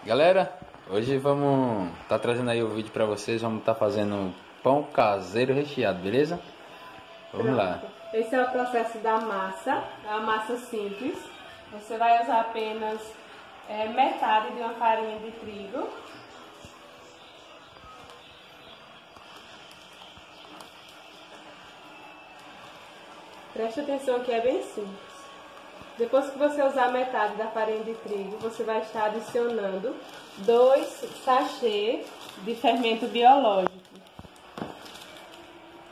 Galera, hoje vamos trazendo aí o vídeo pra vocês. Vamos fazendo pão caseiro recheado, beleza? Vamos lá. Esse é o processo da massa, é uma massa simples. Você vai usar apenas metade de uma farinha de trigo. Preste atenção que é bem simples. Depois que você usar metade da farinha de trigo, você vai estar adicionando 2 sachês de fermento biológico.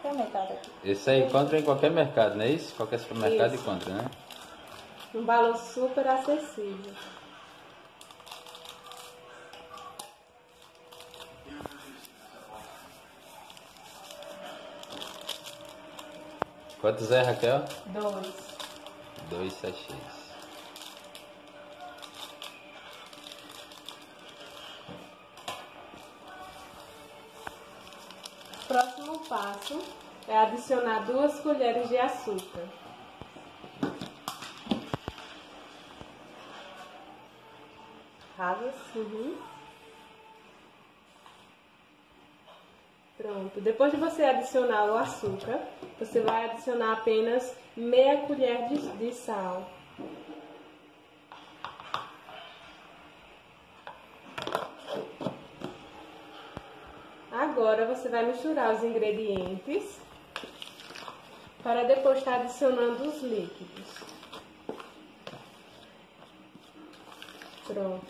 Tem metade aqui. Esse aí encontra em qualquer mercado, não é isso? Qualquer supermercado encontra, né? Um valor super acessível. Quantos é, Raquel? 2. 2 sachês. O próximo passo é adicionar 2 colheres de açúcar. Rasas. Pronto. Depois de você adicionar o açúcar, você vai adicionar apenas meia colher de sal. Agora você vai misturar os ingredientes para depois estar adicionando os líquidos. Pronto.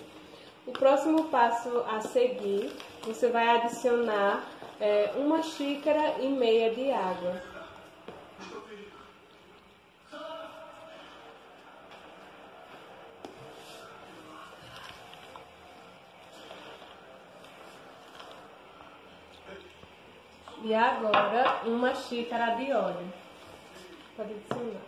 O próximo passo a seguir, você vai adicionar 1,5 xícaras de água. E agora 1 xícara de óleo. Pode adicionar.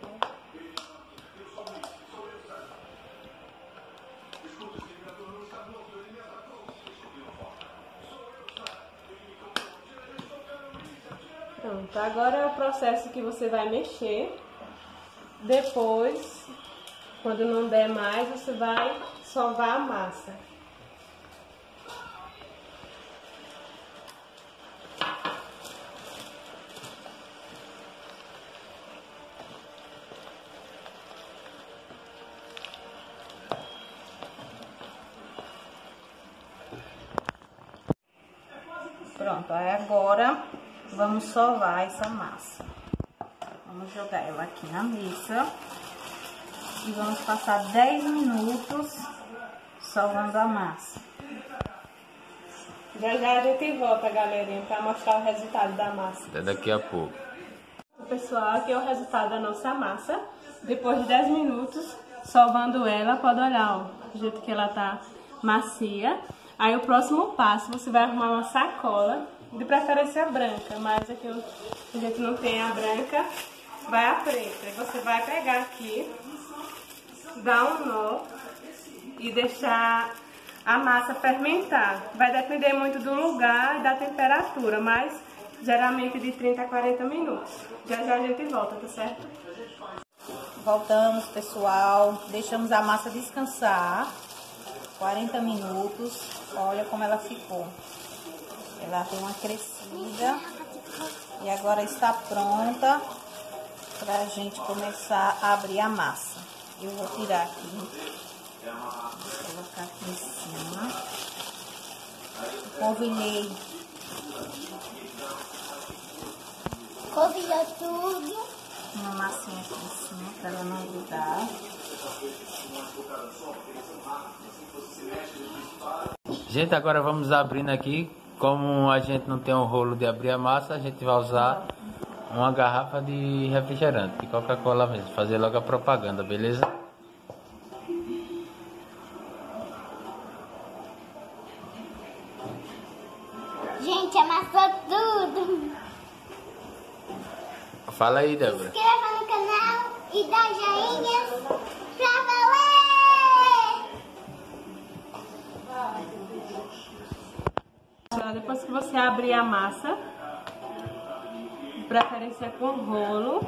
Pronto, agora é o processo que você vai mexer. Depois, quando não der mais, você vai sovar a massa. Pronto, aí agora vamos sovar essa massa. Vamos jogar ela aqui na mesa e vamos passar 10 minutos sovando a massa. Já já a gente volta, galerinha, para mostrar o resultado da massa. Até daqui a pouco. Pessoal, aqui é o resultado da nossa massa. Depois de 10 minutos sovando ela, pode olhar, ó, do jeito que ela tá macia. Aí o próximo passo, você vai arrumar uma sacola, de preferência branca, mas aqui a gente não tem a branca, vai a preta. Aí você vai pegar aqui, dar um nó e deixar a massa fermentar. Vai depender muito do lugar e da temperatura, mas geralmente de 30 a 40 minutos. Já já a gente volta, tá certo? Voltamos, pessoal. Deixamos a massa descansar 40 minutos. Olha como ela ficou. Ela deu uma crescida. E agora está pronta para a gente começar a abrir a massa. Eu vou tirar aqui. Vou colocar aqui em cima. Polvilhei. Polvilhou tudo. Uma massinha aqui em cima para ela não grudar. Gente, agora vamos abrindo aqui. Como a gente não tem um rolo de abrir a massa, a gente vai usar uma garrafa de refrigerante, de Coca-Cola mesmo. Fazer logo a propaganda, beleza? Gente, amassou tudo. Fala aí, Débora. Inscreva no canal e dá joinha pra valer. Depois que você abrir a massa, de preferência com rolo,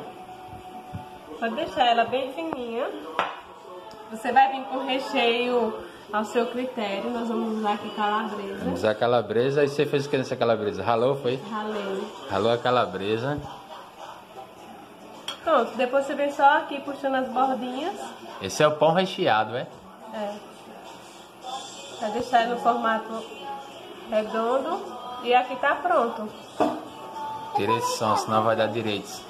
pode deixar ela bem fininha. Você vai vir com recheio ao seu critério. Nós vamos usar aqui calabresa. Vamos usar calabresa. E você fez o que nessa calabresa? Ralou, foi? Ralei. Ralou a calabresa. Pronto, depois você vem só aqui puxando as bordinhas. Esse é o pão recheado, é? É. Vai deixar ele no formato redondo. E aqui tá pronto. Tira esse som, senão vai dar direitos.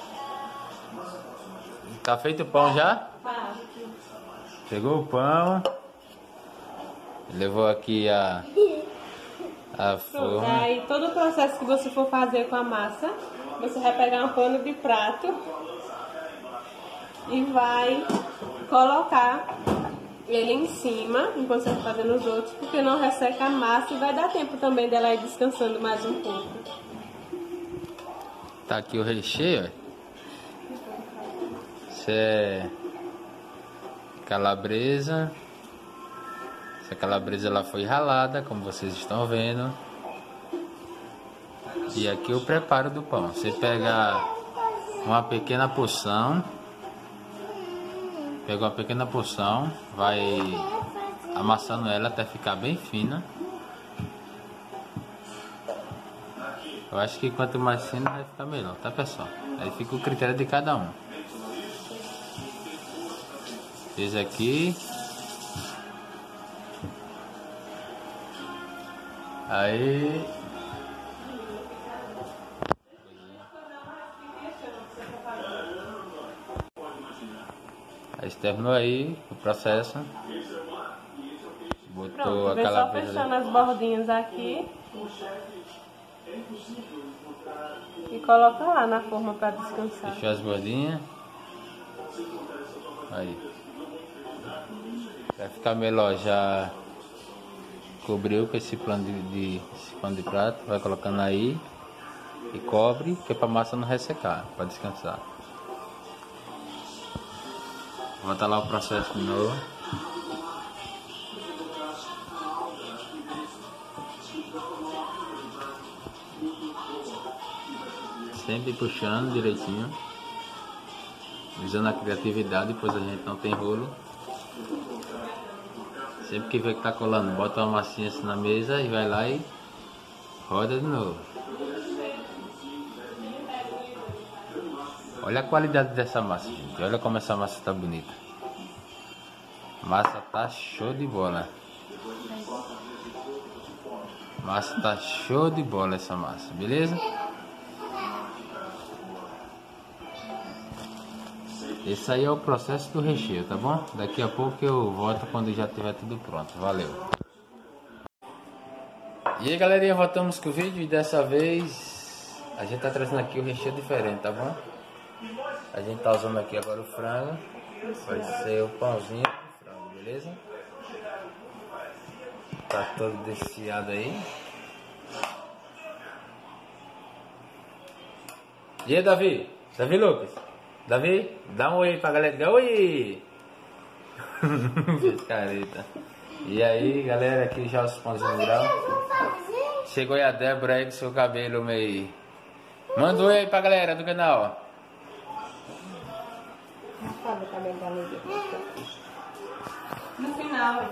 Tá feito o pão já? Tá. Pegou o pão. Levou aqui a forma. Aí todo o processo que você for fazer com a massa, você vai pegar um pano de prato e vai colocar ele em cima, enquanto você está fazendo os outros, porque não resseca a massa e vai dar tempo também dela ir descansando mais um pouco. Tá aqui o recheio, ó. Isso é calabresa. Essa calabresa ela foi ralada, como vocês estão vendo. E aqui o preparo do pão. Você pega uma pequena porção. Pega uma pequena porção, vai amassando ela até ficar bem fina. Eu acho que quanto mais fino vai ficar melhor, tá pessoal? Aí fica o critério de cada um. Fiz aqui. Aí terminou aí o processo. Botou pronto, a vem só calabresa. fechando as bordinhas aqui. E coloca lá na forma para descansar. Fechou as bordinhas. Aí. Vai ficar melhor, já cobriu com esse pano esse pano de prato. Vai colocando aí. E cobre, que é pra massa não ressecar, para descansar. Vou botar lá o processo de novo. Sempre puxando direitinho. Usando a criatividade, pois a gente não tem rolo. Sempre que vê que tá colando, bota uma massinha assim na mesa e vai lá e roda de novo. Olha a qualidade dessa massa, gente. Olha como essa massa tá bonita. Massa tá show de bola. Massa tá show de bola essa massa, beleza? Esse aí é o processo do recheio, tá bom? Daqui a pouco eu volto quando já tiver tudo pronto. Valeu! E aí, galerinha, voltamos com o vídeo e dessa vez a gente tá trazendo aqui o recheio diferente, tá bom? A gente tá usando aqui agora o frango. Vai ser o pãozinho de frango, beleza? Tá todo desfiado aí. E aí, Davi? Davi Lucas? Davi? Dá um oi pra galera. Dá um oi! Fez careta. E aí, galera, aqui já os pãozinhos de grau. Chegou aí a Débora aí com seu cabelo meio... Manda um oi aí pra galera do canal. No final,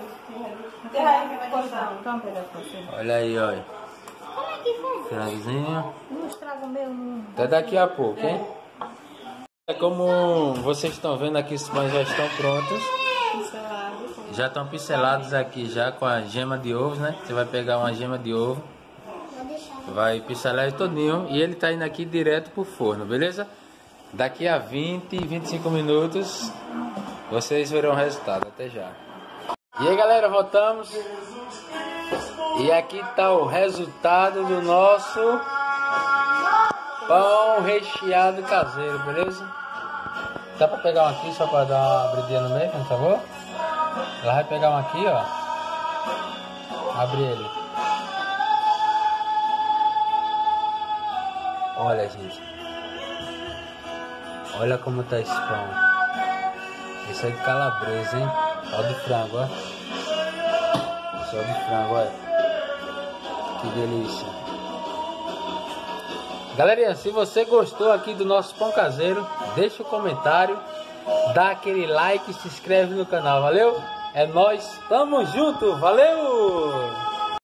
olha aí, olha. Como é que faz? Frangozinho. Não estraga o meu. Até daqui a pouco, hein? Como vocês estão vendo aqui, os pães já estão prontos. Já estão pincelados aqui já com a gema de ovos, né? Você vai pegar uma gema de ovo, vai pincelar ele todinho e ele tá indo aqui direto pro forno, beleza? Daqui a 20, 25 minutos vocês verão o resultado. Até já. E aí, galera, voltamos. E aqui tá o resultado do nosso pão recheado caseiro, beleza? Dá pra pegar um aqui só pra dar uma abridinha no meio, por favor? Ela vai pegar um aqui, ó. Abre ele. Olha, gente. Olha como tá esse pão. Esse é de calabresa, hein? Olha de frango, ó. Esse é de frango, olha. Que delícia. Galerinha, se você gostou aqui do nosso pão caseiro, deixa um comentário, dá aquele like e se inscreve no canal, valeu? É nóis, tamo junto, valeu!